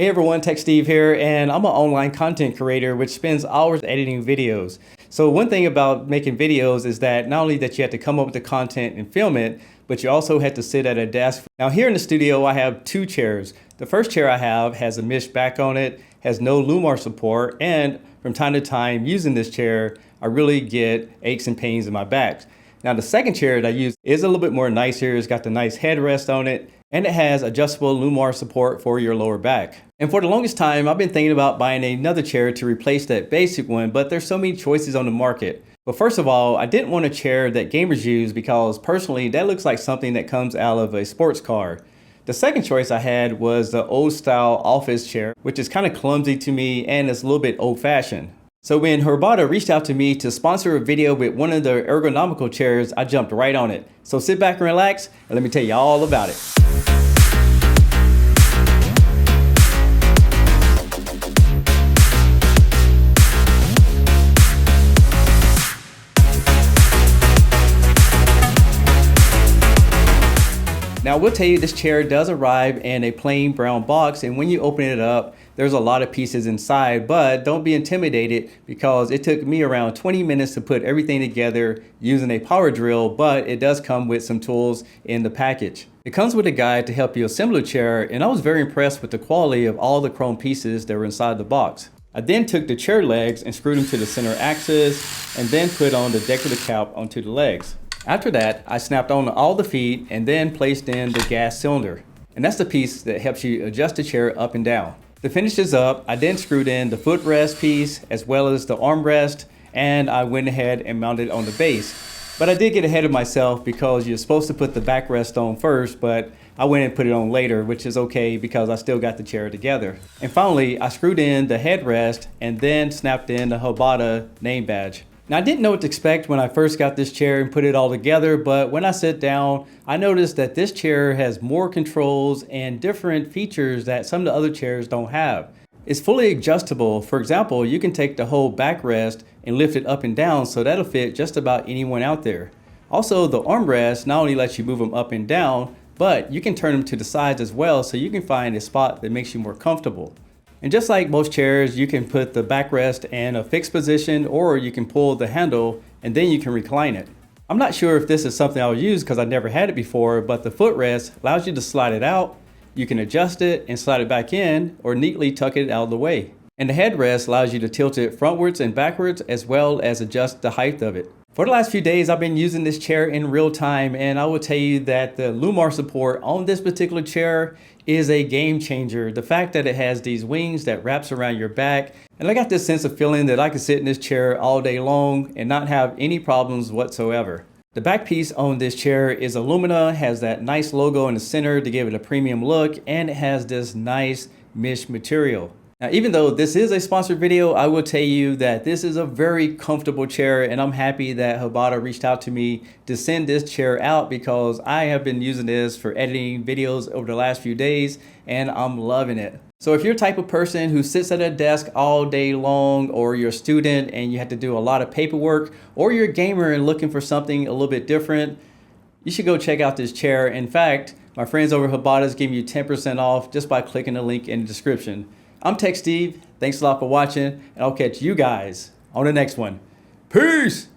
Hey everyone, Tech Steve here, and I'm an online content creator which spends hours editing videos. So one thing about making videos is that not only that you have to come up with the content and film it, but you also have to sit at a desk. Now here in the studio I have two chairs. The first chair I have has a mesh back on it, has no lumbar support, and from time to time using this chair, I really get aches and pains in my back. Now the second chair that I use is a little bit more nicer. It's got the nice headrest on it, and it has adjustable lumbar support for your lower back. And for the longest time, I've been thinking about buying another chair to replace that basic one, but there's so many choices on the market. But first of all, I didn't want a chair that gamers use because personally, that looks like something that comes out of a sports car. The second choice I had was the old style office chair, which is kind of clumsy to me and it's a little bit old fashioned. So when HBADA reached out to me to sponsor a video with one of the ergonomical chairs, I jumped right on it. So sit back and relax and let me tell you all about it. Now I will tell you this chair does arrive in a plain brown box, and when you open it up, there's a lot of pieces inside, but don't be intimidated because it took me around 20 minutes to put everything together using a power drill, but it does come with some tools in the package. It comes with a guide to help you assemble a chair, and I was very impressed with the quality of all the chrome pieces that were inside the box. I then took the chair legs and screwed them to the center axis and then put on the decorative cap onto the legs. After that, I snapped on all the feet and then placed in the gas cylinder. And that's the piece that helps you adjust the chair up and down. To finish this up, I then screwed in the footrest piece as well as the armrest, and I went ahead and mounted it on the base. But I did get ahead of myself because you're supposed to put the backrest on first, but I went and put it on later, which is okay because I still got the chair together. And finally, I screwed in the headrest and then snapped in the HBADA name badge. Now I didn't know what to expect when I first got this chair and put it all together, but when I sat down, I noticed that this chair has more controls and different features that some of the other chairs don't have. It's fully adjustable. For example, you can take the whole backrest and lift it up and down, so that'll fit just about anyone out there. Also, the armrest not only lets you move them up and down, but you can turn them to the sides as well, so you can find a spot that makes you more comfortable. And just like most chairs, you can put the backrest in a fixed position, or you can pull the handle and then you can recline it. I'm not sure if this is something I'll use because I've never had it before, but the footrest allows you to slide it out. You can adjust it and slide it back in or neatly tuck it out of the way. And the headrest allows you to tilt it frontwards and backwards as well as adjust the height of it. For the last few days, I've been using this chair in real time, and I will tell you that the lumbar support on this particular chair is a game changer. The fact that it has these wings that wraps around your back, and I got this sense of feeling that I could sit in this chair all day long and not have any problems whatsoever. The back piece on this chair is alumina, has that nice logo in the center to give it a premium look, and it has this nice mesh material. Now, even though this is a sponsored video, I will tell you that this is a very comfortable chair, and I'm happy that HBADA reached out to me to send this chair out because I have been using this for editing videos over the last few days, and I'm loving it. So if you're the type of person who sits at a desk all day long, or you're a student and you have to do a lot of paperwork, or you're a gamer and looking for something a little bit different, you should go check out this chair. In fact, my friends over at HBADA is giving you 10% off just by clicking the link in the description. I'm Tech Steve. Thanks a lot for watching, and I'll catch you guys on the next one. Peace!